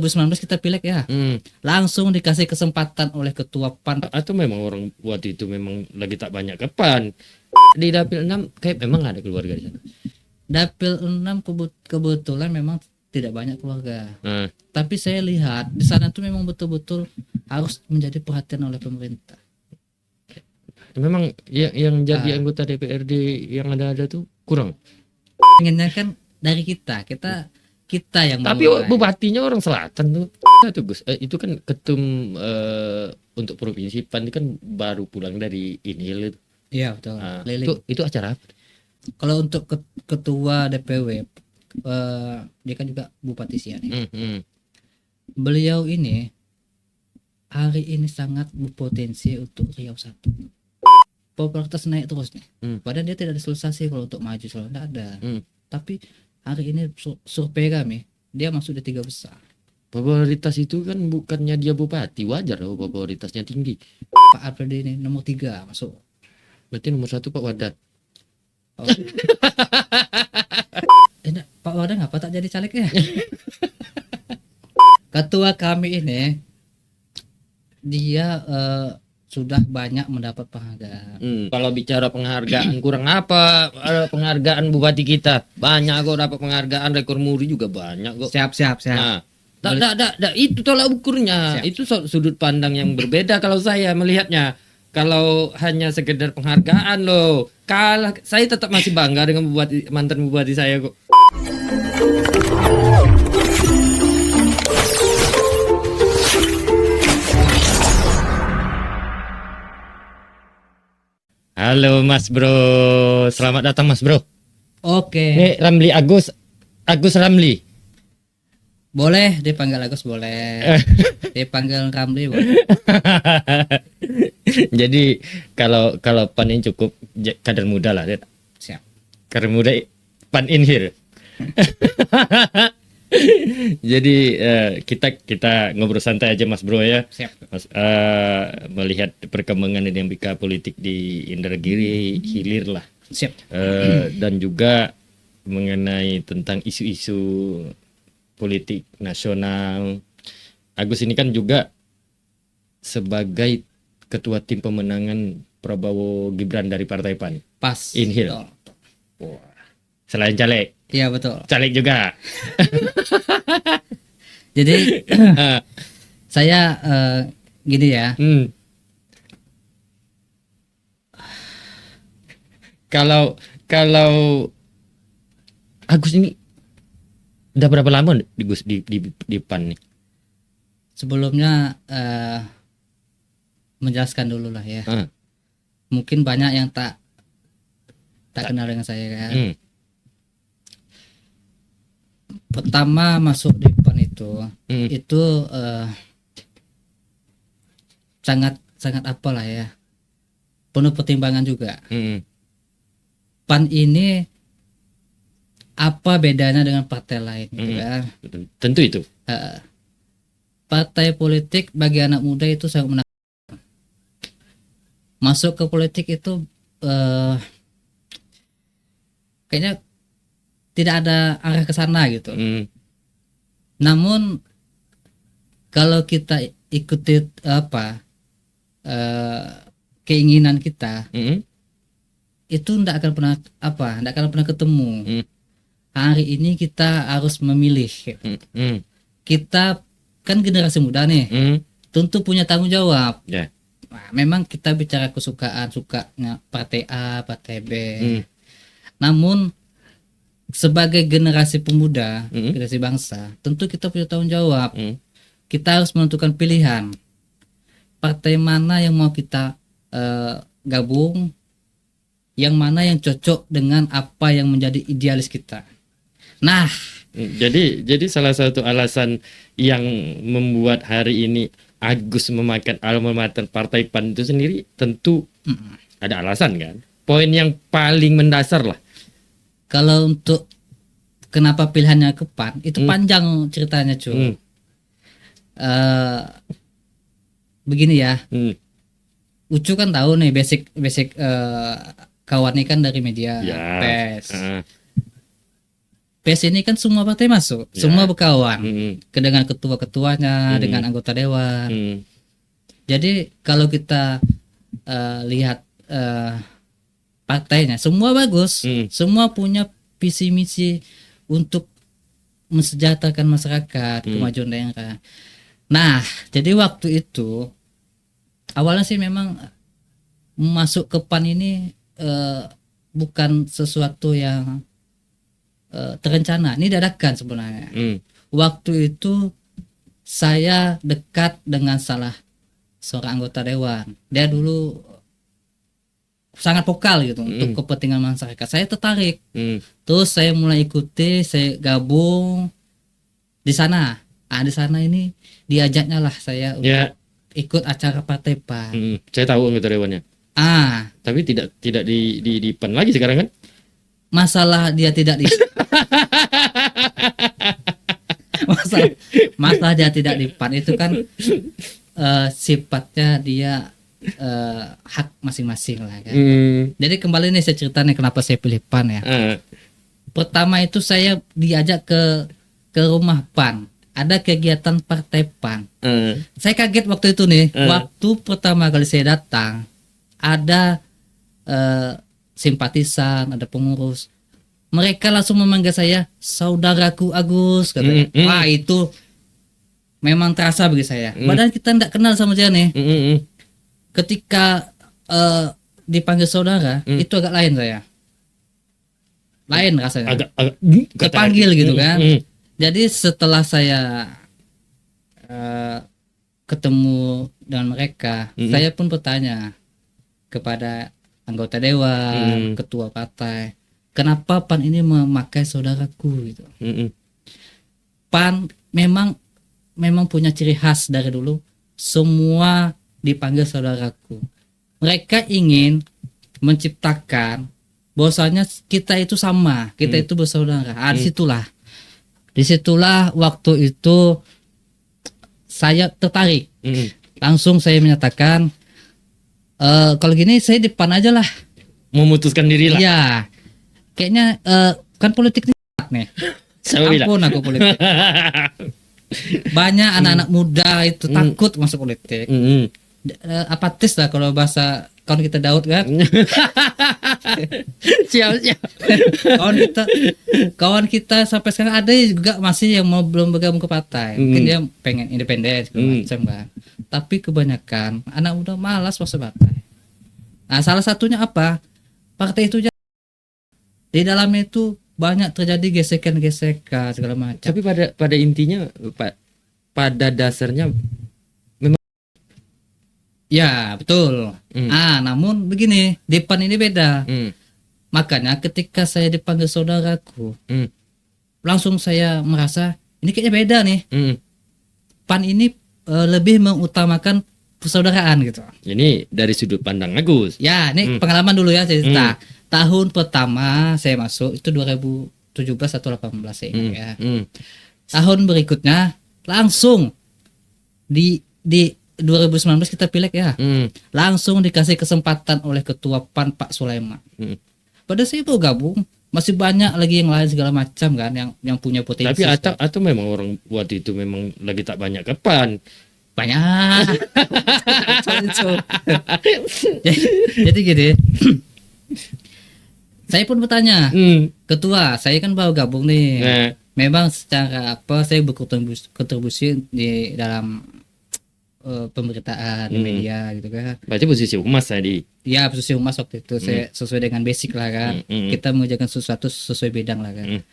2019 kita pilek ya. Langsung dikasih kesempatan oleh ketua PAN. Atau memang orang waktu itu memang lagi tak banyak ke PAN. Di Dapil 6 kayak memang ada keluarga di sana. Dapil 6 kebetulan memang tidak banyak keluarga. Tapi saya lihat di sana tuh memang betul-betul harus menjadi perhatian oleh pemerintah. Memang yang jadi anggota DPRD yang ada tuh kurang. Pengennya kan dari kita yang tapi memulai. bupatinya orang selatan tuh. Tuh Gus, itu kan ketum untuk provinsi PAN itu kan baru pulang dari Inhil itu. Iya betul. Itu acara apa? Kalau untuk ketua DPW dia kan juga Bupati Sian. Beliau ini hari ini sangat berpotensi untuk Riau 1. Popularitas naik terus nih. Padahal dia tidak ada solusi kalau untuk maju selalu tidak ada. Tapi hari ini survei kami dia masuk di 3 besar. Popularitas itu kan bukannya dia bupati, wajar loh popularitasnya tinggi. Pak Alfred ini nomor 3 masuk. Berarti nomor 1 Pak Wadat. Oh. Pak Wadat ngapa tak jadi caleg ya? Ketua kami ini dia sudah banyak mendapat penghargaan. Kalau bicara penghargaan kurang apa? Penghargaan bupati kita banyak kok, dapat penghargaan, rekor muri juga banyak kok. Siap. Nah, itu tolak ukurnya. Siap. Itu sudut pandang yang berbeda kalau saya melihatnya. Kalau hanya sekedar penghargaan loh, saya tetap masih bangga dengan mantan bupati saya kok. Halo Mas Bro, selamat datang Mas Bro. Oke. Ini Ramli Agus Ramli. Boleh dipanggil Agus boleh. Dipanggil Ramli boleh. Jadi kalau PAN ini cukup kader muda lah, Siap. Kader muda PAN in here. Jadi kita ngobrol santai aja Mas Bro ya. Siap. Mas, melihat perkembangan dinamika politik di Indragiri hilir lah. Siap. Dan juga mengenai tentang isu-isu politik nasional. Agus ini kan juga sebagai ketua tim pemenangan Prabowo Gibran dari Partai PAN. Pas. Inhil. Selain caleg. Iya betul. Caleg juga. Jadi saya gini ya. Kalau Agus ini udah berapa lama di PAN nih? Sebelumnya menjelaskan dulu lah ya. Mungkin banyak yang tak kenal dengan saya kan. Pertama masuk di PAN itu sangat apalah ya, penuh pertimbangan juga. PAN ini apa bedanya dengan partai lain gitu kan? Tentu itu. Partai politik bagi anak muda itu sangat menakutkan. Masuk ke politik itu kayaknya tidak ada arah ke sana gitu. Namun kalau kita ikuti keinginan kita, itu tidak akan pernah ketemu. Hari ini kita harus memilih. Kita kan generasi muda nih, tentu punya tanggung jawab. Nah, memang kita bicara sukanya partai A, partai B. Namun sebagai generasi pemuda, generasi bangsa, tentu kita punya tanggung jawab. Kita harus menentukan pilihan. Partai mana yang mau kita gabung, yang mana yang cocok dengan apa yang menjadi idealis kita. Nah, jadi salah satu alasan yang membuat hari ini Agus memakan alma mater Partai PAN itu sendiri tentu ada alasan kan? Poin yang paling mendasar lah. Kalau untuk kenapa pilihannya ke PAN itu panjang ceritanya cuy. Begini ya. Ucu kan tahu nih basic kawan ini kan dari media PES. PES ini kan semua partai masuk, semua berkawan dengan ketua-ketuanya, dengan anggota dewan. Jadi kalau kita lihat partainya semua bagus, semua punya visi misi untuk mensejahterakan masyarakat, kemajuan daerah. Nah, jadi waktu itu awalnya sih memang masuk ke PAN ini bukan sesuatu yang terencana, ini dadakan sebenarnya. Waktu itu saya dekat dengan salah seorang anggota dewan. Dia dulu sangat vokal gitu untuk kepentingan masyarakat. Saya tertarik. Terus saya mulai ikuti, saya gabung di sana. Di sana ini diajaknya lah saya untuk ikut acara partai PAN. Saya tahu anggota dewannya. Tapi tidak di PAN lagi sekarang kan? Masalah dia tidak di masalah dia tidak di PAN itu kan sifatnya dia hak masing-masing lah kan. Jadi kembali nih saya cerita nih kenapa saya pilih PAN ya. Pertama itu saya diajak ke rumah PAN. Ada kegiatan partai PAN. Saya kaget waktu itu nih. Waktu pertama kali saya datang ada simpatisan, ada pengurus. Mereka langsung memanggil saya saudaraku Agus katanya. Wah, itu memang terasa bagi saya. Padahal kita tidak kenal sama dia nih. Ketika dipanggil saudara, itu agak lain saya. Lain rasanya. Agak terpanggil gitu kan. Jadi setelah saya ketemu dengan mereka, saya pun bertanya kepada anggota dewan, ketua partai, kenapa PAN ini memakai saudaraku gitu. PAN memang punya ciri khas dari dulu, semua dipanggil saudaraku. Mereka ingin menciptakan bahwasanya kita itu sama, kita itu bersaudara. Disitulah waktu itu saya tertarik. Langsung saya menyatakan kalau gini saya di PAN aja lah. Memutuskan diri lah. Ya, kayaknya kan politik nih. Ampun aku politik. Banyak anak-anak muda itu takut masuk politik. Apatis lah kalau bahasa kawan kita Daud kan. Siap. Kawan kita sampai sekarang ada juga masih yang belum bergabung ke partai. Mungkin dia pengen independen segala macam kan. Tapi kebanyakan anak muda malas masuk partai. Nah, salah satunya apa? Partai itu di dalamnya itu banyak terjadi gesekan-gesekan segala macam. Tapi pada intinya pada dasarnya memang ya betul. Namun begini, di PAN ini beda. Makanya ketika saya dipanggil saudaraku, langsung saya merasa ini kayaknya beda nih. PAN ini lebih mengutamakan persaudaraan gitu. Ini dari sudut pandang Agus. Ya, ini pengalaman dulu ya cerita. Tahun pertama saya masuk itu 2017 atau 18 ya. Tahun berikutnya langsung di 2019 kita pilek ya. Langsung dikasih kesempatan oleh ketua PAN Pak Sulaiman. Pada saya itu gabung, masih banyak lagi yang lain segala macam kan yang punya potensi. Tapi atau memang orang waktu itu memang lagi tak banyak ke PAN. Banyak. Jadi gini. Saya pun bertanya, ketua, saya kan baru gabung nih. Memang secara apa saya berkontribusi di dalam pemberitaan di media gitu kan. Berarti posisi humas tadi. Ya, posisi humas waktu itu saya sesuai dengan basic lah kan. Kita mengerjakan sesuatu sesuai bidang lah kan.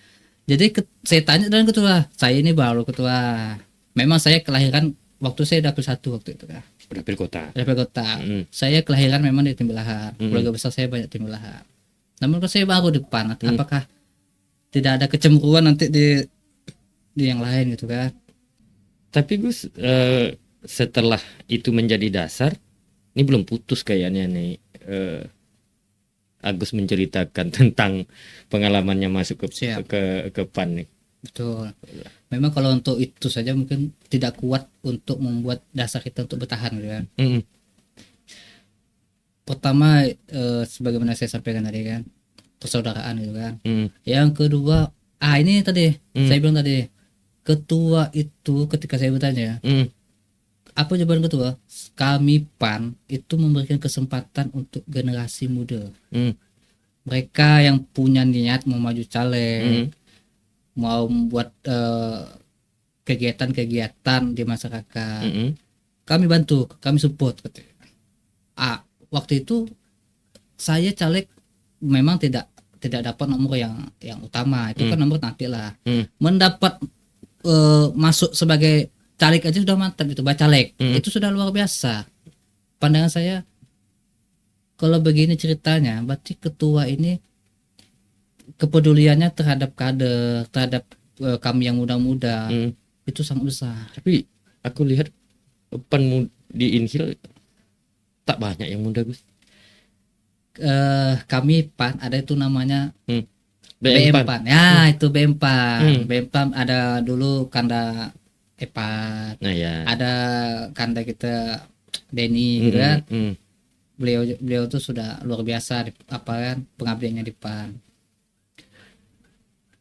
Jadi saya tanya dengan ketua, saya ini baru ketua. Memang saya kelahiran waktu saya dapil 1 waktu itu kan. Dapil kota. Saya kelahiran memang di Timbilahan. Keluarga besar saya banyak Timbilahan. Namun kalau saya baru di PAN, apakah tidak ada kecemburuan nanti di yang lain gitu kan? Tapi Gus, setelah itu menjadi dasar, ini belum putus kayaknya nih. Agus menceritakan tentang pengalamannya masuk ke PAN nih. Betul. Memang kalau untuk itu saja mungkin tidak kuat untuk membuat dasar kita untuk bertahan gitu kan. Pertama sebagaimana saya sampaikan tadi kan, persaudaraan gitu kan. Yang kedua Ini tadi saya bilang tadi, ketua itu ketika saya bertanya, apa jawaban ketua? Kami PAN itu memberikan kesempatan untuk generasi muda. Mereka yang punya niat mau maju caleg, mau membuat kegiatan-kegiatan di masyarakat, kami bantu, kami support. Waktu itu saya caleg memang tidak dapat nomor yang utama, itu kan nomor nanti lah. Mendapat masuk sebagai caleg aja sudah mantap, itu bacaleg itu sudah luar biasa. Pandangan saya, kalau begini ceritanya berarti ketua ini kepeduliannya terhadap kader, terhadap kami yang muda-muda itu sangat besar. Tapi aku lihat PAN di Inhil tak banyak yang muda, Gus. Kami PAN ada itu namanya BM PAN. Ya, itu BM PAN. BM PAN ada dulu Kanda Epat. Nah, ya. Ada Kanda kita Denny gitu kan. Beliau tuh sudah luar biasa pengabdiannya di PAN.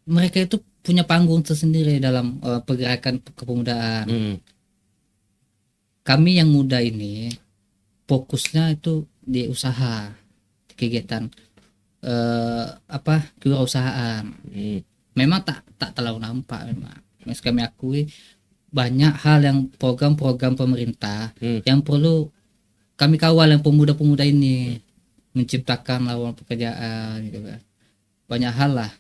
Mereka itu punya panggung tersendiri dalam pergerakan kepemudaan. Kami yang muda ini fokusnya itu di usaha, kegiatan kewirausahaan. Memang tak terlalu nampak memang. Mas kami akui banyak hal yang program-program pemerintah yang perlu kami kawal, yang pemuda-pemuda ini menciptakan lapangan pekerjaan gitu kan. Banyak hal lah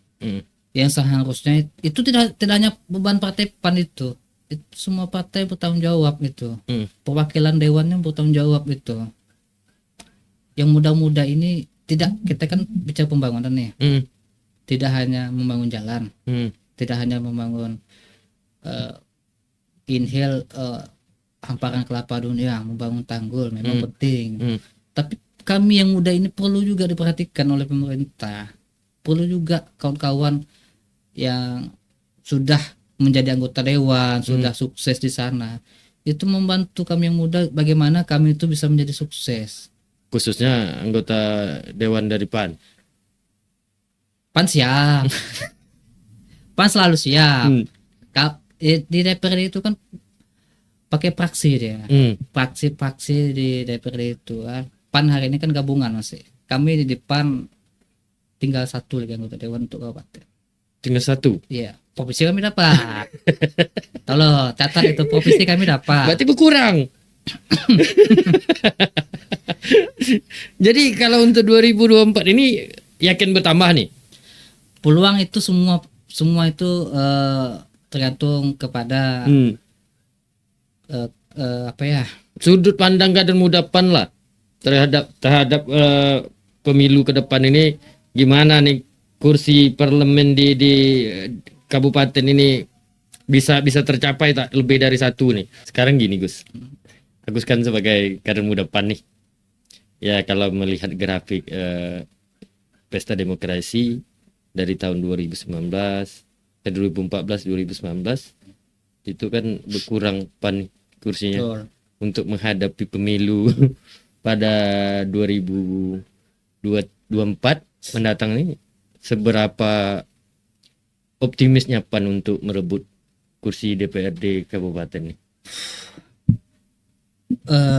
yang seharusnya itu tidak hanya beban partai PAN itu semua partai bertanggung jawab itu. Perwakilan dewannya bertanggung jawab itu. Yang muda-muda ini kita kan bicara pembangunan nih. Tidak hanya membangun jalan, tidak hanya membangun Inhil hamparan kelapa dunia, membangun tanggul memang penting. Tapi kami yang muda ini perlu juga diperhatikan oleh pemerintah. Perlu juga kawan-kawan yang sudah menjadi anggota dewan, sudah sukses di sana, itu membantu kami yang muda bagaimana kami itu bisa menjadi sukses. Khususnya anggota dewan dari PAN. PAN siap. PAN selalu siap. Di DPRD itu kan pakai praksi dia. Praksi di DPRD itu. PAN hari ini kan gabungan masih. Kami di PAN tinggal satu lagi anggota dewan untuk kabupaten. Tinggal satu? Iya. Provinsi kami dapat. Tolong catat itu, provinsi kami dapat. Berarti berkurang. Jadi kalau untuk 2024 ini yakin bertambah nih? Peluang itu semua itu tergantung kepada sudut pandang kader muda PAN lah terhadap pemilu ke depan ini. Gimana nih kursi parlemen di kabupaten ini bisa tercapai tak lebih dari satu nih? Sekarang gini Gus, Agus kan sebagai kader muda PAN nih ya, kalau melihat grafik pesta demokrasi dari tahun 2014 itu kan berkurang PAN kursinya. Betul. Untuk menghadapi pemilu pada 2024 mendatang ini, seberapa optimisnya PAN untuk merebut kursi DPRD kabupaten nih?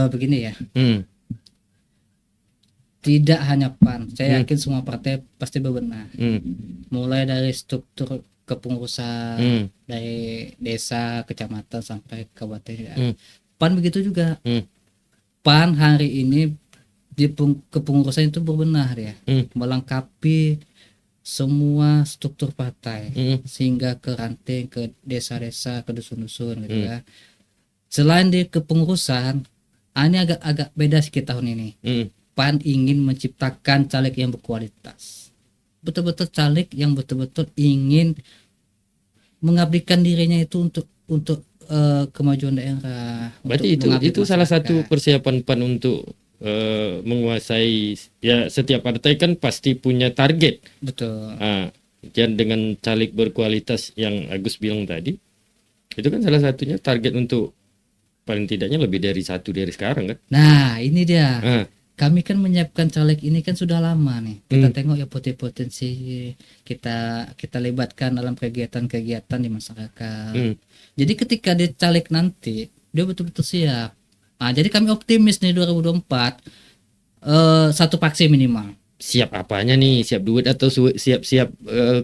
Begini ya. Tidak hanya PAN, saya yakin semua partai pasti berbenah. Mulai dari struktur kepengurusan, dari desa, kecamatan sampai kabupaten ya. PAN begitu juga. PAN hari ini di kepengurusan itu berbenah ya, melengkapi semua struktur partai sehingga ke ranting, ke desa-desa, ke dusun-dusun gitu ya. Selain di kepengurusan, ini agak beda sedikit tahun ini. PAN ingin menciptakan caleg yang berkualitas, betul-betul caleg yang betul-betul ingin mengabdikan dirinya itu untuk kemajuan daerah. Berarti itu salah satu persiapan PAN untuk menguasai ya. Setiap partai kan pasti punya target. Betul. Dan dengan caleg berkualitas yang Agus bilang tadi, itu kan salah satunya target untuk paling tidaknya lebih dari satu dari sekarang kan. Nah ini dia. kami kan menyiapkan caleg ini kan sudah lama nih. Kita tengok ya potensi kita libatkan dalam kegiatan-kegiatan di masyarakat. Jadi ketika dia caleg nanti dia betul-betul siap. Nah, jadi kami optimis nih 2024 satu faksi minimal. Siap apanya nih? Siap duit atau siap-siap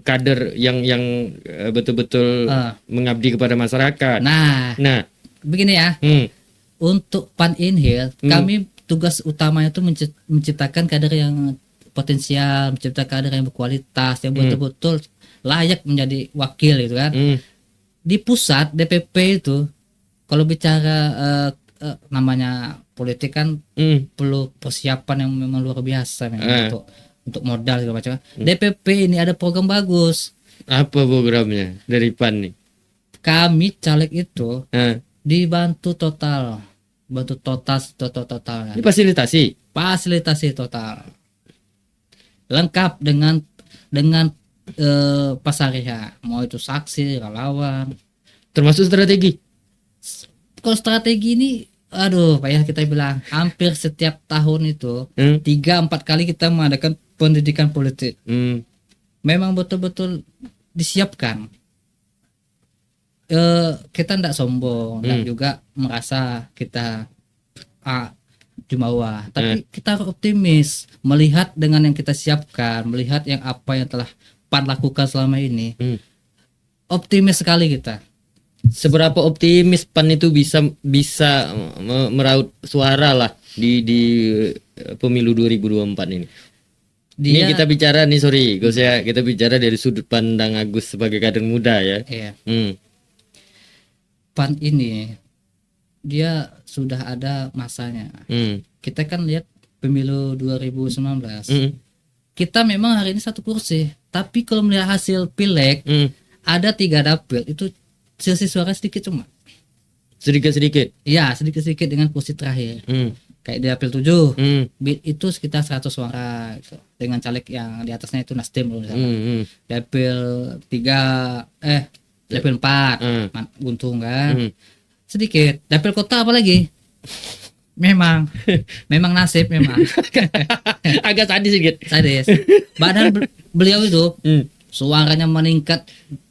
kader yang betul-betul mengabdi kepada masyarakat? Nah, begini ya. Untuk Pan Inhil, kami tugas utamanya itu menciptakan kader yang potensial, menciptakan kader yang berkualitas, yang betul-betul layak menjadi wakil gitu kan. Di pusat DPP itu kalau bicara namanya politik kan perlu persiapan yang memang luar biasa memang untuk modal segala macam. DPP ini ada program bagus. Apa programnya dari PAN nih? Kami caleg itu dibantu total. Bantu total. Ini fasilitasi total. Lengkap dengan pasarnya, mau itu saksi, relawan, termasuk strategi. Kalau strategi ini aduh payah kita bilang, hampir setiap tahun itu 3-4 kali kita mengadakan pendidikan politik. Memang betul-betul disiapkan. Kita tidak sombong dan juga merasa kita jumawa, tapi kita optimis melihat dengan yang kita siapkan, melihat yang apa yang telah PAN lakukan selama ini. Optimis sekali kita. Seberapa optimis PAN itu bisa meraup suara lah di pemilu 2024 ini? Ini kita bicara nih, kita bicara dari sudut pandang Agus sebagai kader muda ya. Iya. PAN ini dia sudah ada masanya. Kita kan lihat pemilu 2019. Kita memang hari ini 1 kursi, tapi kalau melihat hasil pileg ada 3 dapil itu selisih suara sedikit cuma. Sedikit. Iya, sedikit dengan kursi terakhir. Kayak di dapil 7 itu sekitar 100 suara gitu. Dengan caleg yang di atasnya itu Nasdem loh misalkan. Dapil 3 dapil 4 untung kan. Sedikit. Dapil kota apalagi? Memang nasib memang. Agak sadis. Badan beliau itu suaranya meningkat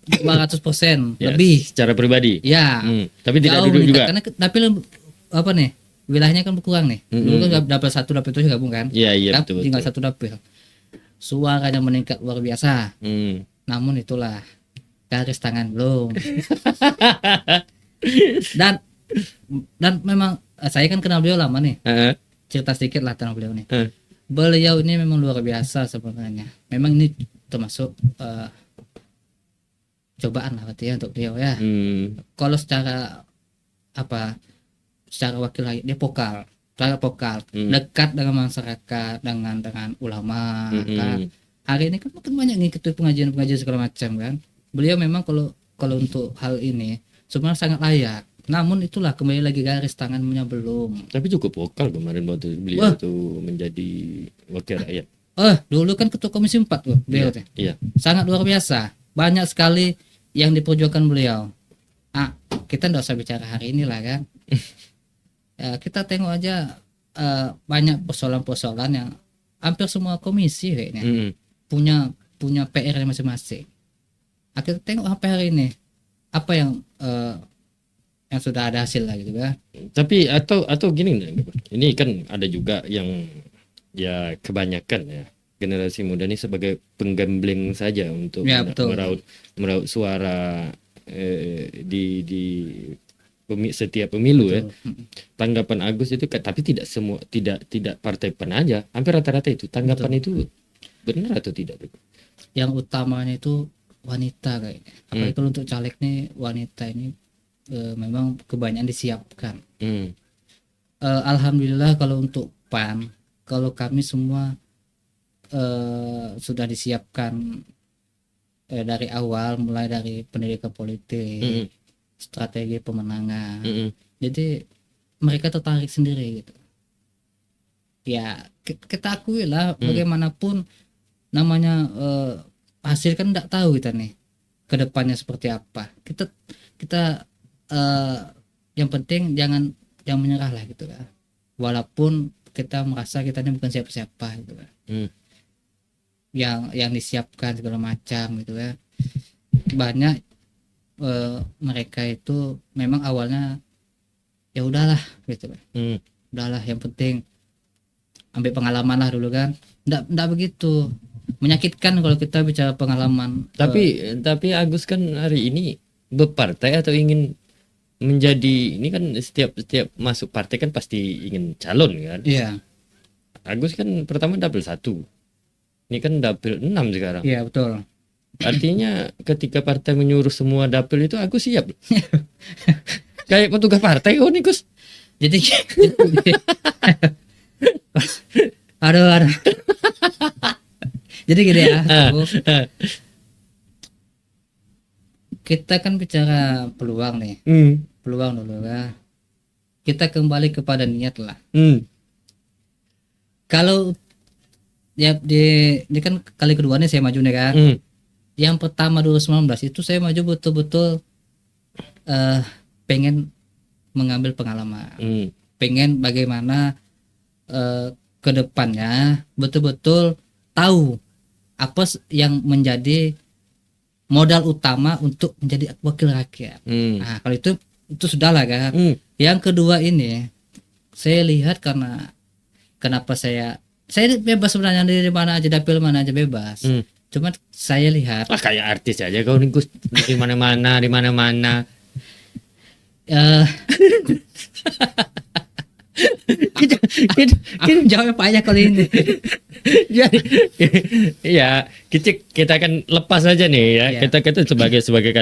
200% lebih secara pribadi. Ya. Tapi tidak duduk juga. Karena dapil apa nih? Wilayahnya kan berkurang nih. Dulu kan dapil 1 dapil 7 gabung kan? Iya betul. Tinggal 1 dapil. Suaranya meningkat luar biasa. Namun itulah garis tangan belum. dan memang saya kan kenal beliau lama nih. Cerita sedikit lah tentang beliau nih. Beliau ini memang luar biasa sebenarnya. Memang ini termasuk cobaan lah berarti ya untuk beliau ya. Kalau secara wakil rakyat dia vokal, dekat dengan masyarakat, dengan ulama kan. Hari ini kan makin banyak ngikuti pengajian segala macam kan. Beliau memang kalau untuk hal ini sebenarnya sangat layak. Namun itulah kembali lagi garis tangannya belum. Tapi cukup vokal kemarin waktu beliau itu menjadi wakil rakyat. Dulu kan ketua komisi 4 tuh beliau. Iya. Sangat luar biasa. Banyak sekali yang diperjuangkan beliau. Kita enggak usah bicara hari ini lah kan. Kita tengok aja banyak persoalan-persoalan yang hampir semua komisi kayaknya punya PR masing-masing. Kita tengok sampai hari ini apa yang sudah ada hasil lah gitu kan. Tapi atau gini, ini kan ada juga yang ya kebanyakan ya generasi muda ini sebagai penggambling saja untuk meraup suara di setiap pemilu. Betul. Ya. Tanggapan Agus itu tapi tidak partai PAN aja, hampir rata-rata itu tanggapan. Betul. Itu benar atau tidak? Yang utamanya itu wanita kayaknya. Apalagi kalau untuk caleg nih wanita ini memang kebanyakan disiapkan. Alhamdulillah kalau untuk PAN, kalau kami semua sudah disiapkan dari awal, mulai dari pendidikan politik, strategi pemenangan. Jadi mereka tertarik sendiri gitu. Ya kita akui lah bagaimanapun namanya hasil kan tidak tahu kita nih kedepannya seperti apa. Kita yang penting jangan menyerah lah gitu kan. Walaupun kita merasa kita ini bukan siapa-siapa gitu kan. Yang disiapkan segala macam gitu ya. Banyak mereka itu memang awalnya ya udahlah gitu kan. Udahlah, yang penting ambil pengalaman lah dulu kan. Nggak begitu. Menyakitkan kalau kita bicara pengalaman. Tapi Agus kan hari ini berpartai atau ingin menjadi, ini kan setiap masuk partai kan pasti ingin calon kan. Iya. Agus kan pertama dapil 1. Ini kan dapil 6 sekarang. Iya, betul. Artinya ketika partai menyuruh semua dapil itu Agus siap. Kayak petugas partai kok nih, Gus. Jadi aduh. Jadi gini ya, kita kan bicara peluang nih. Peluang dulu ya. Kita kembali kepada niat lah. Kalau ya di kan kali kedua nih saya maju nih kan. Yang pertama 2019 itu saya maju betul-betul pengen mengambil pengalaman. Pengen bagaimana ke depannya betul-betul tahu apa yang menjadi modal utama untuk menjadi wakil rakyat. Nah, kalau itu sudahlah kan. Yang kedua ini saya lihat karena kenapa saya bebas sebenarnya, dari mana aja dapil mana aja bebas. Cuma saya lihat kayak artis aja kau nih, Gus, di mana-mana. Kita jawabnya banyak kali ini. Jadi ya kita kan lepas aja nih ya. Kita sebagai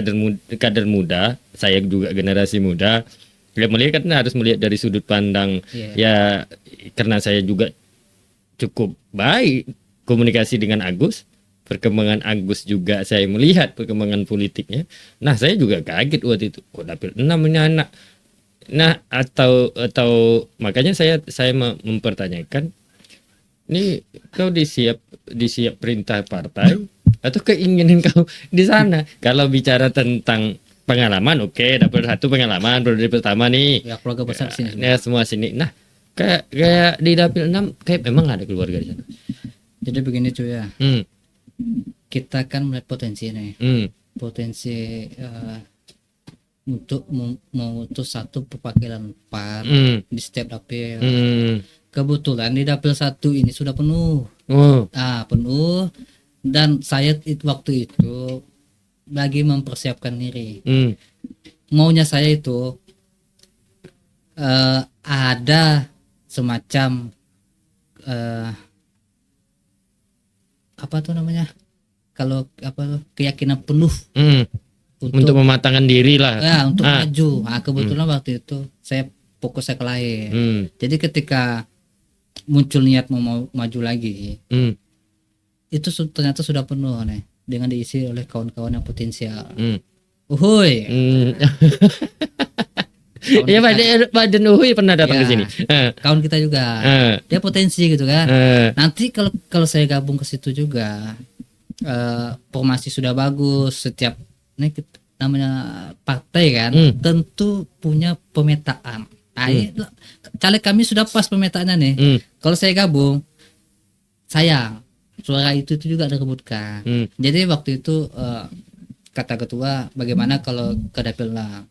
kader muda, saya juga generasi muda. Ya melihat kan harus melihat dari sudut pandang ya, karena saya juga cukup baik komunikasi dengan Agus. Perkembangan Agus juga saya melihat perkembangan politiknya. Nah, saya juga kaget waktu itu. Kok dapil 6 ini anak. Nah, atau makanya saya mempertanyakan, ini kau disiap perintah partai atau keinginan kau di sana? Kalau bicara tentang pengalaman, oke, dapil 1 pengalaman periode pertama nih. Ya, keluarga besar sini. Ya, semua sini. Nah, kayak di dapil 6 kayak memang ada keluarga di sana. Jadi begini cuy ya. Kita kan melihat potensi nih. Potensi untuk mengutus satu perwakilan PAN di setiap dapil. Kebetulan di dapil 1 ini sudah penuh. Penuh, dan saya waktu itu lagi mempersiapkan diri. Maunya saya itu ada semacam apa tuh namanya, kalau keyakinan penuh untuk mematangkan diri lah ya, untuk maju. Kebetulan waktu itu saya fokusnya ke lain. Jadi ketika muncul niat mau maju lagi, itu ternyata sudah penuh nih, dengan diisi oleh kawan-kawan yang potensial. Uhuy. Iya, Baden Uhuy pernah datang ke sini. Kawan kita juga. Dia potensi gitu kan. Nanti kalau saya gabung ke situ juga, formasi sudah bagus, setiap ini namanya partai kan, tentu punya pemetaan. Nah, caleg kami sudah pas pemetaannya nih. Kalau saya gabung, sayang suara itu juga direbutkan. Jadi waktu itu kata ketua, bagaimana kalau ke dapil 6?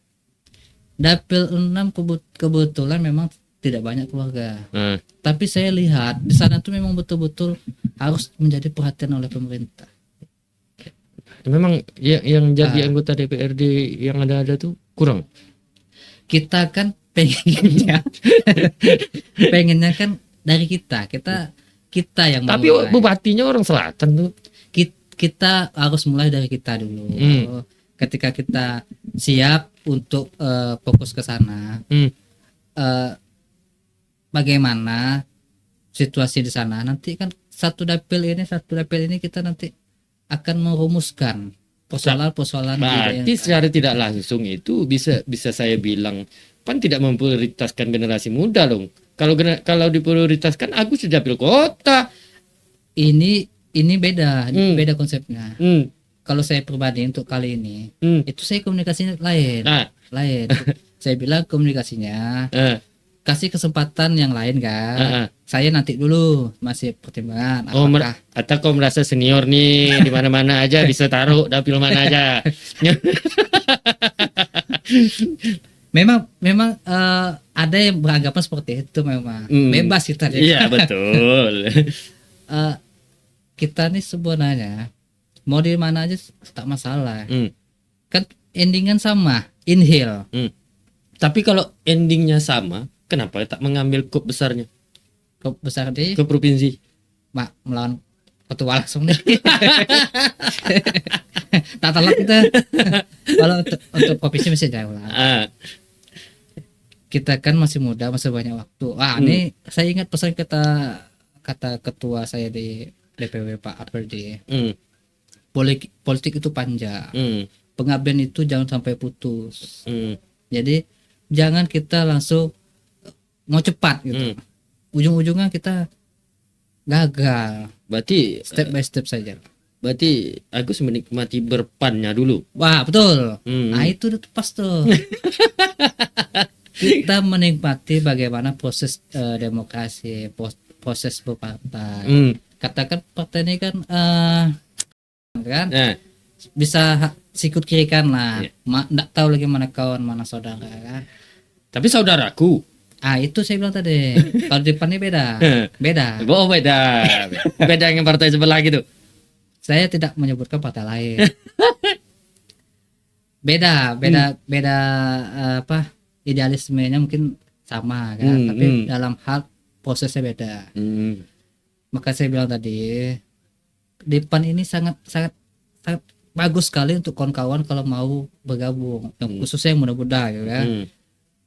Dapil 6 kebetulan memang tidak banyak keluarga. Tapi saya lihat di sana tuh memang betul-betul harus menjadi perhatian oleh pemerintah. Memang yang jadi anggota DPRD yang ada tuh kurang. Kita kan pengennya kan dari kita yang tapi mulai. Bupatinya orang selatan tuh. Kita harus mulai dari kita dulu. Ketika kita siap untuk fokus ke sana, bagaimana situasi di sana, nanti kan satu dapil ini kita nanti akan merumuskan persoalan-persoalan. Berarti secara tidak langsung itu bisa saya bilang PAN tidak memprioritaskan generasi muda loh. Kalau diprioritaskan Agus sudah dapil kota. Ini beda konsepnya. Kalau saya pribadi untuk kali ini, itu saya komunikasinya lain. Saya bilang komunikasinya kasih kesempatan yang lain kan. Saya nanti dulu masih pertimbangan. Atau kau merasa senior nih, di mana-mana aja bisa taruh dapil mana aja. Memang ada yang beranggapan seperti itu memang. Bebas kita. Iya, betul. Kita nih sebenarnya mau di mana aja tak masalah. Kan endingan sama, inhale. Tapi kalau endingnya sama, kenapa tak mengambil kup besarnya? Kup besar di ke provinsi? Melawan ketua langsung nih. Tak telat kita. Kalau untuk provinsi masih jauh lah. Kita kan masih muda, masih banyak waktu. Ini saya ingat pesan kata ketua saya di DPW Pak Aperdi. Politik itu panjang. Pengabdian itu jangan sampai putus. Jadi jangan kita langsung mau cepat gitu. Ujung-ujungnya kita gagal. Berarti step by step saja. Berarti Agus menikmati berpannya dulu. Wah, betul. Nah, itu udah pas tuh. Kita menikmati bagaimana proses demokrasi, proses berpartai. Katakan partai ini kan bisa sikut kiri kan lah. Nggak tahu lagi mana kawan, mana saudara kan. Tapi saudaraku. Itu saya bilang tadi. Kalau di depan ini beda. Oh, beda. Beda dengan partai sebelah gitu. Saya tidak menyebutkan partai lain. Beda apa? Idealismenya mungkin sama kan, tapi dalam hal prosesnya beda. Maka saya bilang tadi, Depan ini sangat bagus sekali untuk kawan-kawan kalau mau bergabung, khususnya yang muda-muda gitu kan.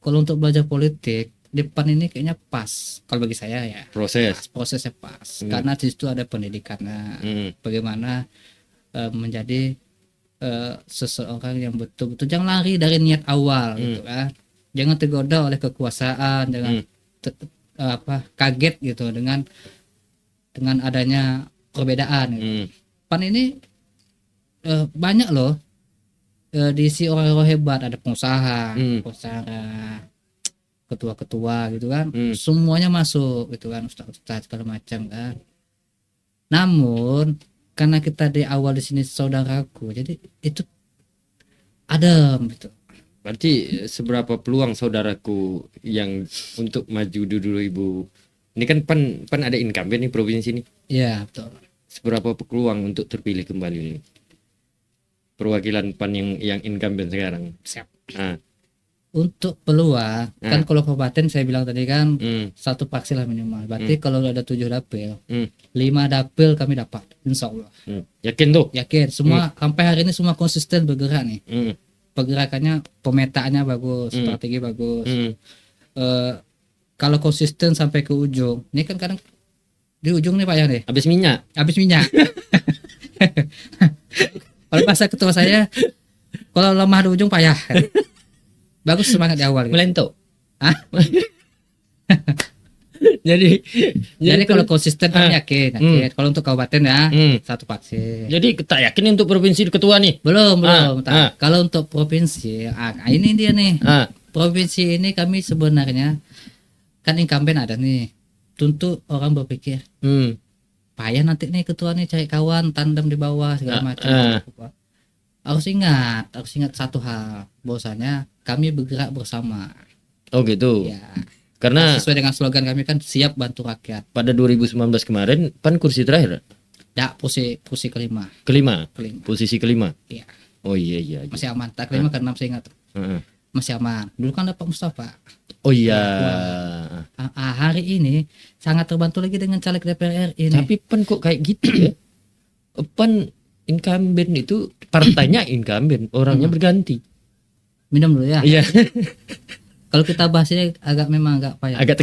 Kalau untuk belajar politik, Depan ini kayaknya pas kalau bagi saya ya. Prosesnya pas. Karena di situ ada pendidikannya. Bagaimana menjadi seseorang yang betul-betul jangan lari dari niat awal gitu kan. Jangan tergoda oleh kekuasaan, jangan kaget gitu dengan adanya perbedaan gitu. PAN ini banyak loh diisi orang-orang hebat, ada pengusaha, ketua-ketua gitu kan, semuanya masuk gitu kan, ustaz-ustaz segala macam kan. Namun karena kita di awal di sini saudaraku, jadi itu adem gitu. Berarti seberapa peluang saudaraku yang untuk maju dulu Ibu? Ini kan PAN ada incumbent nih provinsi ini. Iya, betul. Seberapa peluang untuk terpilih kembali nih? Perwakilan PAN yang incumbent sekarang. Siap. Untuk peluang kan kalau kabupaten saya bilang tadi kan satu fraksi lah minimal. Berarti kalau ada 7 dapil, 5 dapil kami dapat, insya Allah. Yakin tuh? Yakin. Semua sampai hari ini semua konsisten bergerak nih. Pergerakannya, pemetaannya bagus, strategi bagus. Kalau konsisten sampai ke ujung, ini kan kadang di ujung nih Pak ya nih. Habis minyak. Kalau bahasa ketua saya, kalau lemah di ujung payah. Bagus semangat di awal. Melento. Jadi kalau konsisten kami yakin. Kalau untuk kabupaten ya satu fraksi. Jadi tak yakin untuk provinsi ketua nih? Belum. Kalau untuk provinsi, ini dia nih. Provinsi ini kami sebenarnya kan incumbent ada nih. Tentu orang berpikir, payah nanti nih ketua nih cari kawan, tandem di bawah segala macam. Harus ingat satu hal, bahwasanya kami bergerak bersama. Oh gitu. Ya. Karena sesuai dengan slogan kami kan siap bantu rakyat. Pada 2019 kemarin PAN kursi terakhir. Posisi kelima. Posisi kelima. Iya. Oh iya. Masih aman. Tak kelima karena saya ingat. Masih aman. Dulu kan ada Pak Mustafa. Oh iya. Hari ini sangat terbantu lagi dengan caleg DPR ini. Tapi PAN kok kayak gitu ya? PAN incumbent itu partainya incumbent, orangnya berganti. Minum dulu ya. Iya. Kalau kita bahas ini memang agak payah. Agak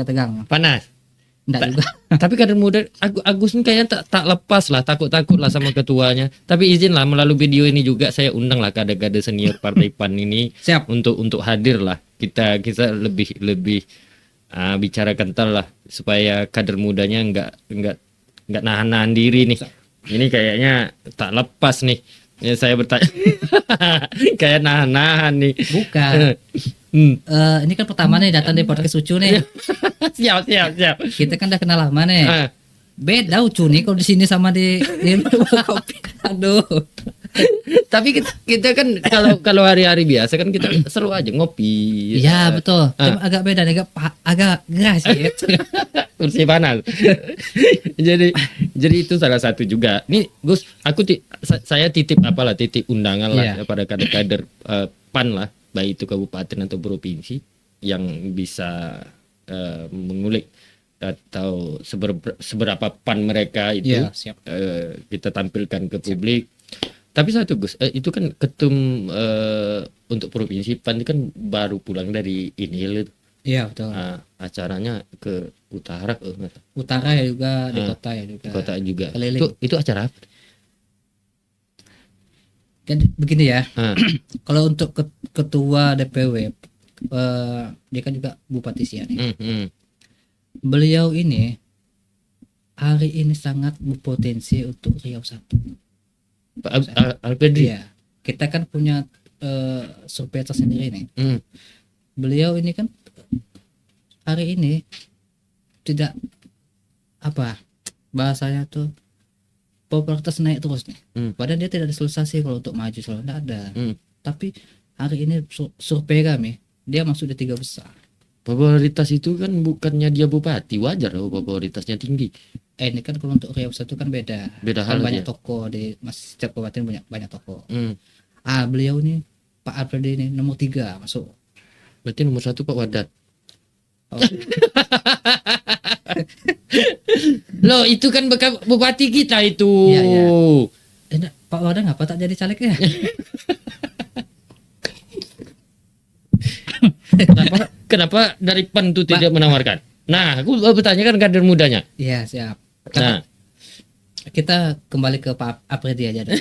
tegang. Panas. Enggak juga. Tapi kader muda Agus ini kayaknya tak lepas lah, takut lah sama ketuanya. Tapi izinlah melalui video ini juga saya undang lah kader-kader senior partai PAN ini. Siap. Untuk hadir lah. Kita lebih bicara kental lah supaya kader mudanya enggak nahan diri nih. Ini kayaknya tak lepas nih. Ya saya bertanya. Kayak nahan-nahan nih. Bukan. Ini kan pertama nih datang di podcast Ucu nih. Siap. Kita kan udah kenal lama nih. Beda Ucu nih kalau di sini sama di kopi. Aduh. Tapi kita kan kalau hari-hari biasa kan kita seru aja ngopi. Iya betul. Cuma agak beda, agak geras ya. Kursi panas. jadi itu salah satu juga. Nih Gus, saya titip undangan lah pada kader-kader PAN lah, baik itu kabupaten atau provinsi yang bisa mengulik atau seberapa PAN mereka itu kita tampilkan ke publik. Tapi satu Gus, itu kan ketum untuk provinsi PAN itu kan baru pulang dari Inhil. Iya betul. Acaranya ke utara ya juga di kota ya juga. Kota juga. Keliling. Itu acara apa? Kan begini ya. Kalau untuk ketua DPW, dia kan juga Bupati Siak nih. Beliau ini hari ini sangat berpotensi untuk Riau 1. Pak Alpedri. Iya. Kita kan punya survei tersendiri nih. Beliau ini kan hari ini tidak bahasanya tuh popularitas naik terus nih. Padahal dia tidak diselesai kalau untuk maju selalu tidak ada. Tapi hari ini survei kami dia masuk di 3 besar. Popularitas itu kan bukannya dia bupati, wajar loh popularitasnya tinggi. Ini kan kalau untuk Riau 1 kan beda hal banyak aja. toko di setiap kabupaten banyak toko. Beliau nih Pak Alfredi ini nomor 3 masuk. Berarti nomor 1 Pak Wadat. Loh itu kan bekas bupati kita itu. Iya. Pak Wadat ngapa tak jadi calegnya? Kenapa dari PAN itu tidak menawarkan? Nah, aku bertanya kan kader mudanya. Iya siap. Nah, kita kembali ke Pak Alfredi aja deh.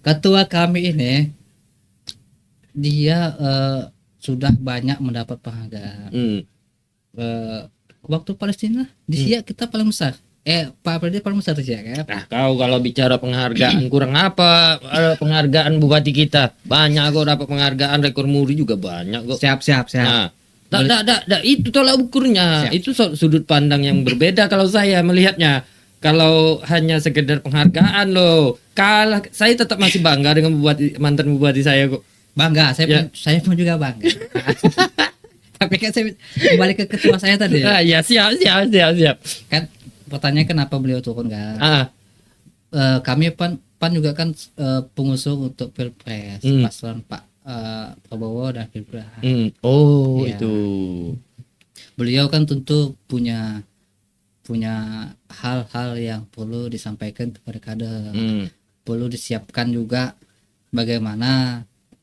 Ketua kami ini dia sudah banyak mendapat penghargaan. Waktu Palestina di Siak kita paling besar. Pak Alfredi paling besar di Siak kan? Nah, kalau bicara penghargaan kurang apa? Penghargaan bupati kita banyak kok, dapat penghargaan, rekor muri juga banyak kok. Siap. Nah, itu tolak ukurnya. Siap. Itu sudut pandang yang berbeda kalau saya melihatnya. Kalau hanya sekedar penghargaan loh, saya tetap masih bangga dengan mantan bupati saya kok. Bangga, saya pun juga bangga. Tapi kan saya kembali ke ketua saya tadi. Ya siap. Kan pertanyaan kenapa beliau turun kan? Kami PAN juga kan pengusung untuk Pilpres, paslon Pak Prabowo dan Gibran. Itu. Beliau kan tentu punya hal-hal yang perlu disampaikan kepada kader. Perlu disiapkan juga bagaimana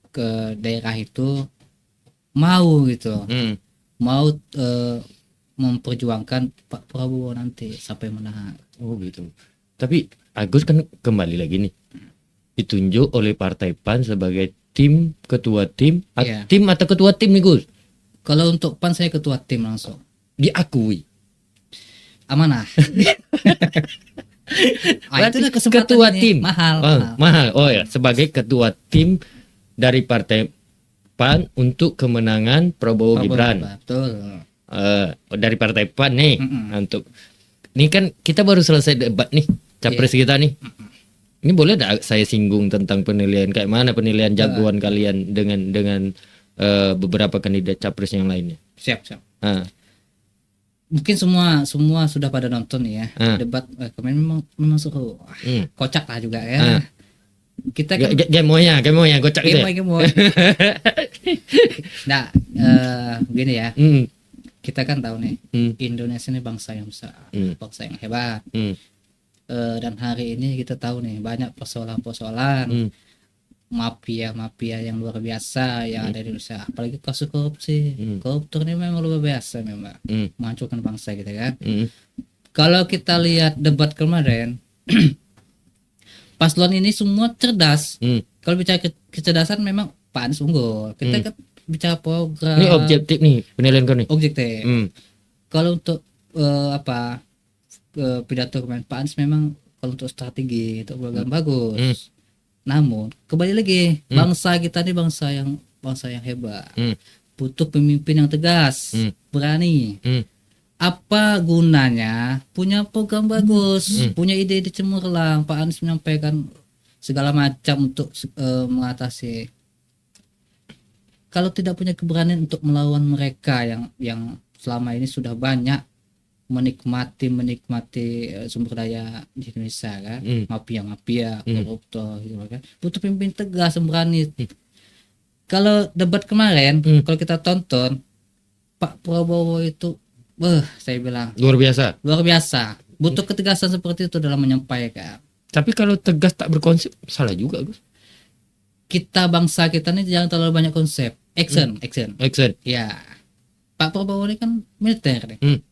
ke daerah itu mau memperjuangkan Pak Prabowo nanti sampai menang. Gitu. Tapi Agus kan kembali lagi nih ditunjuk oleh Partai PAN sebagai ketua tim atau ketua tim nih Gus? Kalau untuk PAN saya ketua tim langsung. Diakui. Amanah. Berarti itu ketua ini. tim mahal. Oh ya, sebagai ketua tim dari Partai PAN untuk kemenangan Prabowo Gibran. Betul. Dari Partai PAN nih. Untuk ini kan kita baru selesai debat nih capres kita nih. Ini boleh enggak saya singgung tentang penilaian kayak mana penilaian jagoan kalian dengan beberapa kandidat capres yang lainnya? Siap. Mungkin semua sudah pada nonton ya debat kemarin memang seru. Kocak lah juga ya. Kita kan gemoynya kocak gitu. Gemoy. Nah, begini ya. Kita kan tahu nih Indonesia ini bangsa yang besar, bangsa yang hebat. Dan hari ini kita tahu nih banyak persoalan mafia yang luar biasa yang ada di Indonesia, apalagi kasus korupsi. Koruptor ini memang luar biasa memang menghancurkan bangsa kita kan. Kalau kita lihat debat kemarin paslon ini semua cerdas. Kalau bicara kecerdasan memang Pak Anies unggul. Kita kan bicara program. Ini objektif nih penilaian kau nih. Objektif. Kalau untuk pidato kemarin Pak Anies memang kalau untuk strategi itu program bagus. Namun kembali lagi, bangsa kita ini bangsa yang hebat. Butuh pemimpin yang tegas, berani. Apa gunanya punya program bagus, punya ide-ide cemerlang, Pak Anies menyampaikan segala macam untuk mengatasi, kalau tidak punya keberanian untuk melawan mereka yang selama ini sudah banyak menikmati sumber daya di Indonesia kan, mafia koruptor gitu kan, butuh pemimpin tegas yang berani. Kalau debat kemarin, kalau kita tonton, Pak Prabowo itu saya bilang luar biasa, butuh ketegasan seperti itu dalam menyampaikan. Tapi kalau tegas tak berkonsep salah juga, Gus. Kita bangsa kita ini jangan terlalu banyak konsep, action. Ya, Pak Prabowo ini kan militer nih.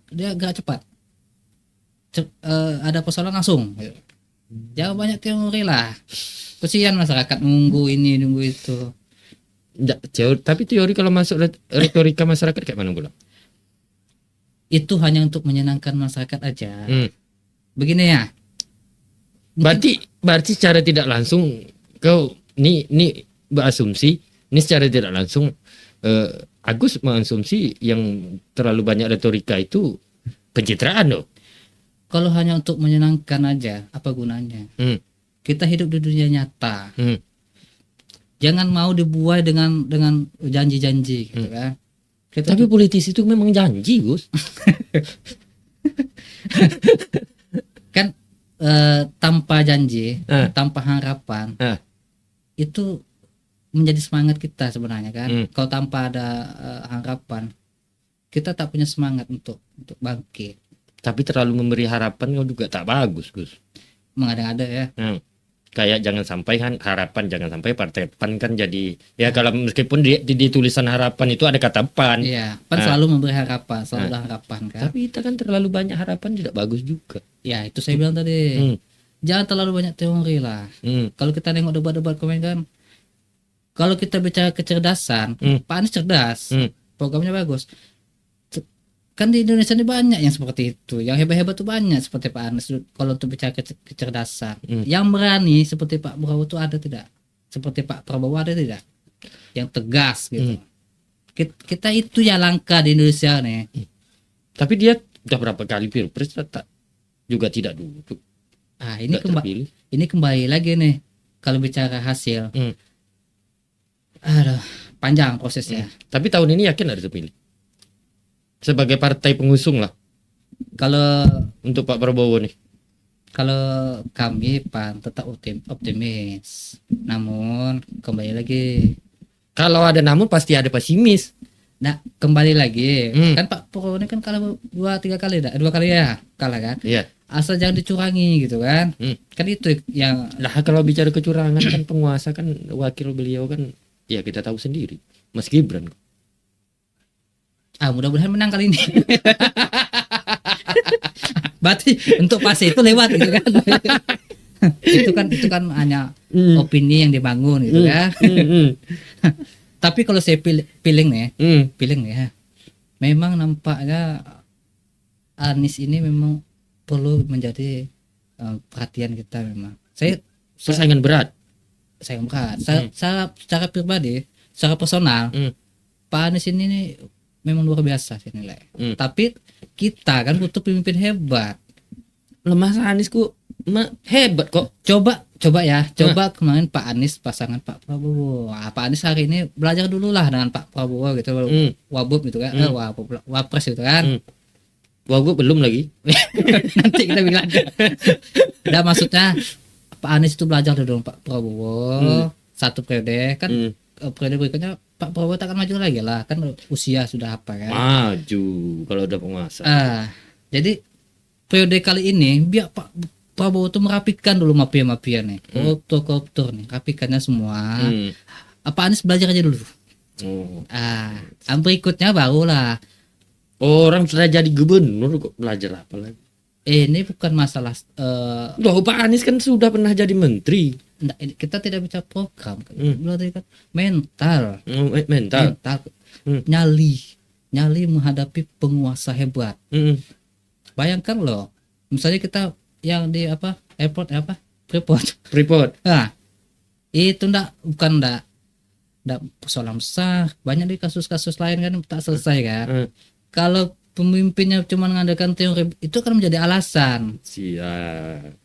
Dia gerak cepat. Ada persoalan langsung. Jangan banyak teori lah. Kesian masyarakat nunggu ini nunggu itu. Tapi teori kalau masuk retorika masyarakat kayak mana pula? Itu hanya untuk menyenangkan masyarakat aja. Begini ya. Berarti secara tidak langsung kau ini berasumsi, ini secara tidak langsung Agus mengasumsi yang terlalu banyak retorika itu pencitraan loh. Kalau hanya untuk menyenangkan aja, apa gunanya? Kita hidup di dunia nyata. Jangan mau dibuai dengan janji-janji gitu kan. Tapi politisi itu memang janji, Gus. Kan tanpa janji, tanpa harapan, itu menjadi semangat kita sebenarnya kan. Kalau tanpa ada harapan, kita tak punya semangat untuk bangkit. Tapi terlalu memberi harapan juga tak bagus, Gus. Mengada-ngada ya. Kayak jangan sampai kan harapan, jangan sampai partai PAN kan jadi ya, kalau meskipun di tulisan harapan itu ada kata PAN. Iya, PAN selalu memberi harapan, selalu ada harapan kan. Tapi kita kan terlalu banyak harapan tidak bagus juga. Ya, itu saya bilang tadi. Jangan terlalu banyak teori lah. Kalau kita nengok debat-debat kemarin kan, kalau kita bicara kecerdasan, Pak Anies cerdas, programnya bagus. Kan di Indonesia ini banyak yang seperti itu, yang hebat-hebat tuh banyak seperti Pak Anies. Kalau untuk bicara kecerdasan, yang berani seperti Pak Prabowo itu ada tidak? Seperti Pak Prabowo ada tidak? Yang tegas gitu. Kita itu yang langka di Indonesia nih. Tapi dia udah berapa kali pilpres juga tidak duduk. Ini kembali lagi nih kalau bicara hasil. Aduh, panjang prosesnya. Tapi tahun ini yakin ada terpilih sebagai partai pengusung lah. Kalau untuk Pak Prabowo nih, kalau kami PAN tetap optimis. Namun kembali lagi, kalau ada namun pasti ada pesimis. Nah, kembali lagi, kan Pak Prabowo ini kan kalah 2-3 kali, 2 kali ya kalah kan. Iya. Asal jangan dicurangi gitu kan. Kan itu yang lah, kalau bicara kecurangan kan penguasa kan wakil beliau kan ya kita tahu sendiri, Mas Gibran. Mudah-mudahan menang kali ini. Berarti untuk fase itu lewat gitu kan. itu kan hanya opini yang dibangun gitu ya. Tapi kalau saya pilih nih ya, memang nampaknya Anies ini memang perlu menjadi perhatian kita memang. Persaingan berat. Secara pribadi, secara personal, Pak Anies ini nih memang luar biasa saya nilai. Tapi kita kan butuh pemimpin hebat. Mas Anies hebat kok. Coba kemarin Pak Anies pasangan Pak Prabowo. Pak Anies hari ini belajar dulu lah dengan Pak Prabowo gitu. Wabub gitu kan. Wapres gitu kan. Wabub belum lagi. Nanti kita bilang. Udah, maksudnya Pak Anies itu belajar dulu Pak Prabowo. Satu periode kan. Periode berikutnya Pak Prabowo tak akan maju lagi lah, kan usia sudah apa kan. Maju kalau udah penguasa. Jadi periode kali ini biar Pak Prabowo tuh merapikan dulu mafia-mafia nih, koruptor nih, rapikannya semua. Pak Anies belajar aja dulu. Berikutnya barulah. Orang sudah jadi gubernur kok belajar apa lagi? Ini bukan masalah. Pak Anies kan sudah pernah jadi menteri. Kita tidak bicara program, kan mental. Nyali menghadapi penguasa hebat. Bayangkan loh, misalnya kita yang di apa airport apa Freeport. Nah, itu bukan persoalan besar. Banyak di kasus-kasus lain kan tak selesai kan. Kalau pemimpinnya cuma mengandalkan teori itu kan menjadi alasan. Siap.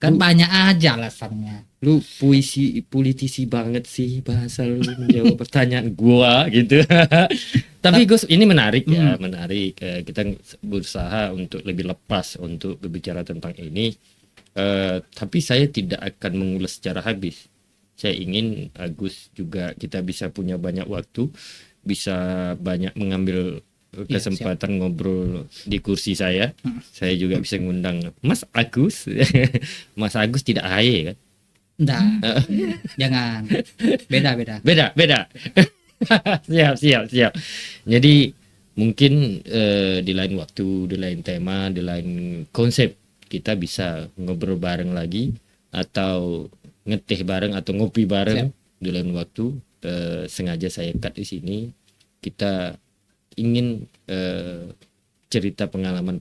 Kan banyak aja alasannya. Lu politisi banget sih bahasa lu menjawab pertanyaan gua gitu. Tapi Gus, ini menarik ya, menarik. Kita berusaha untuk lebih lepas untuk berbicara tentang ini. Tapi saya tidak akan mengulas secara habis. Saya ingin Agus juga kita bisa punya banyak waktu, bisa banyak mengambil kesempatan ngobrol di kursi saya. Saya juga bisa ngundang Mas Agus. Mas Agus tidak AHY kan? Enggak. Jangan. Beda. Siap. Jadi mungkin di lain waktu, di lain tema, di lain konsep kita bisa ngobrol bareng lagi atau ngeteh bareng atau ngopi bareng. Siap. Di lain waktu. Sengaja saya cut di sini. Kita ingin cerita pengalaman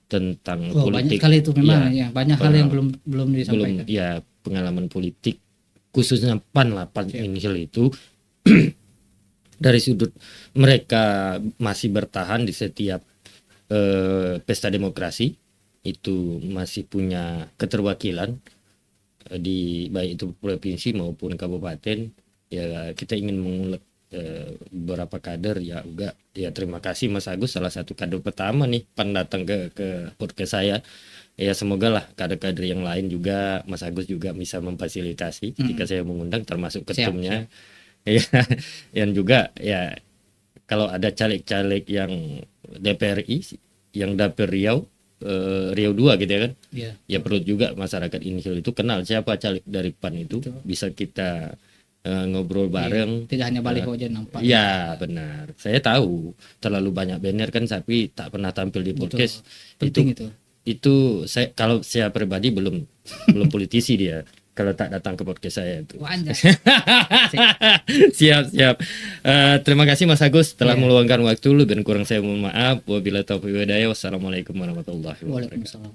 tentang politik. Banyak sekali itu memang ya banyak hal yang belum disampaikan. Ya pengalaman politik khususnya PAN Inhil itu dari sudut mereka masih bertahan di setiap pesta demokrasi itu masih punya keterwakilan di baik itu provinsi maupun kabupaten. Ya kita ingin mengulik beberapa kader ya terima kasih Mas Agus, salah satu kader pertama nih PAN datang ke podcast saya. Ya semoga lah kader-kader yang lain juga Mas Agus juga bisa memfasilitasi ketika saya mengundang termasuk ketumnya. Ya yang juga ya kalau ada caleg-caleg yang DPRI yang dapil Riau 2 gitu ya kan. Ya perlu juga masyarakat Inhil itu kenal siapa caleg dari PAN itu. Betul. Bisa kita ngobrol bareng. Tidak hanya baliho aja nampak. Ya benar. Saya tahu terlalu banyak banner kan tapi tak pernah tampil di podcast. Penting itu kalau saya pribadi belum politisi dia kalau tak datang ke podcast saya itu. Siap. Terima kasih Mas Agus telah meluangkan waktu. Lu dan kurang saya mohon maaf. Wabillahi taufiq wal hidayah. Wassalamualaikum warahmatullahi wabarakatuh. Waalaikumsalam.